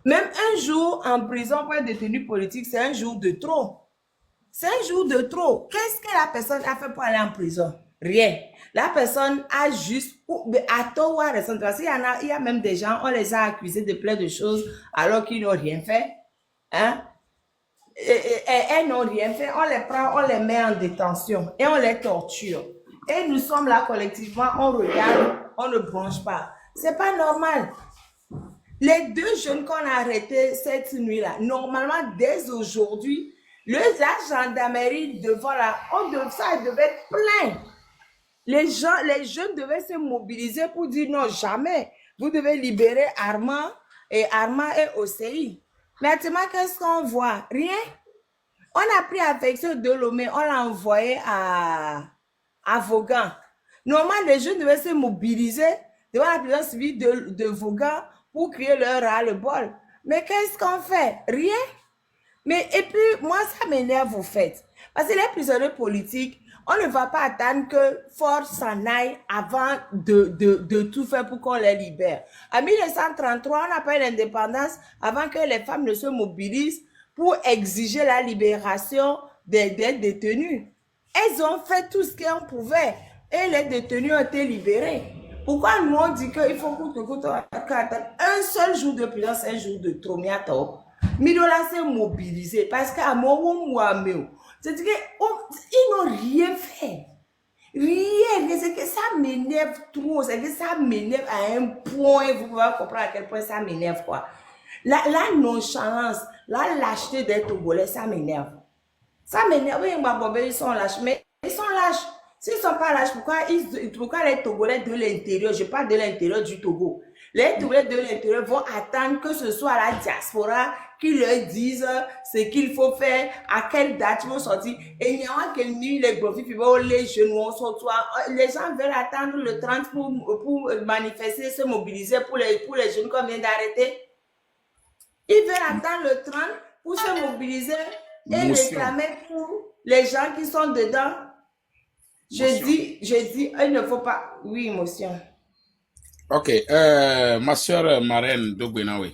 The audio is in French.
Même un jour en prison pour un détenu politique, c'est un jour de trop. C'est un jour de trop. Qu'est-ce que la personne a fait pour aller en prison? Rien. La personne a juste, à tort ou à raison, parce il y a même des gens, on les a accusés de plein de choses alors qu'ils n'ont rien fait. Hein? Elles n'ont rien fait. On les prend, on les met en détention et on les torture. Et nous sommes là collectivement, on regarde, on ne bronche pas. C'est pas normal. Les deux jeunes qu'on a arrêtés cette nuit-là, normalement, dès aujourd'hui, la gendarmerie devant là, ça devait être plein. Les jeunes devaient se mobiliser pour dire non, jamais. Vous devez libérer Armand et OCI. Maintenant, qu'est-ce qu'on voit? Rien. On a pris Affection Delomé, on l'a envoyé à Vaughan. Normalement, les jeunes devaient se mobiliser devant la prison civile de Vaughan pour crier leur ras-le-bol. Mais qu'est-ce qu'on fait? Rien. Mais et puis, moi, ça m'énerve au fait. Parce que les prisonniers politiques, on ne va pas attendre que force s'en aille avant de tout faire pour qu'on les libère. En 1933, on n'a pas eu l'indépendance avant que les femmes ne se mobilisent pour exiger la libération des détenus. Elles ont fait tout ce qu'elles pouvaient et les détenus ont été libérés. Pourquoi nous on dit qu'il faut attendre un seul jour de prison, c'est un jour de trop, Midola s'est mobilisé parce qu'à mon Mouameo, c'est-à-dire qu'ils n'ont rien fait. Rien, c'est que ça m'énerve trop, c'est que ça m'énerve à un point, vous pouvez comprendre à quel point ça m'énerve quoi. La nonchalance, la lâcheté des Togolais, ça m'énerve. Ça m'énerve, oui, ils sont lâches, mais ils sont lâches. S'ils ne sont pas lâches, pourquoi les Togolais de l'intérieur, je parle de l'intérieur du Togo, les Togolais de l'intérieur vont attendre que ce soit la diaspora qui leur dise ce qu'il faut faire, à quelle date ils vont sortir. Et il y a quelle nuit les profits, les jeunes vont sortir. Les gens veulent attendre le 30 pour manifester, se mobiliser pour les jeunes qu'on vient d'arrêter. Ils veulent attendre le 30 pour se mobiliser et réclamer pour les gens qui sont dedans. Je dis, il ne faut pas. Oui, émotion. Ok, ma soeur marraine Dogbenawe.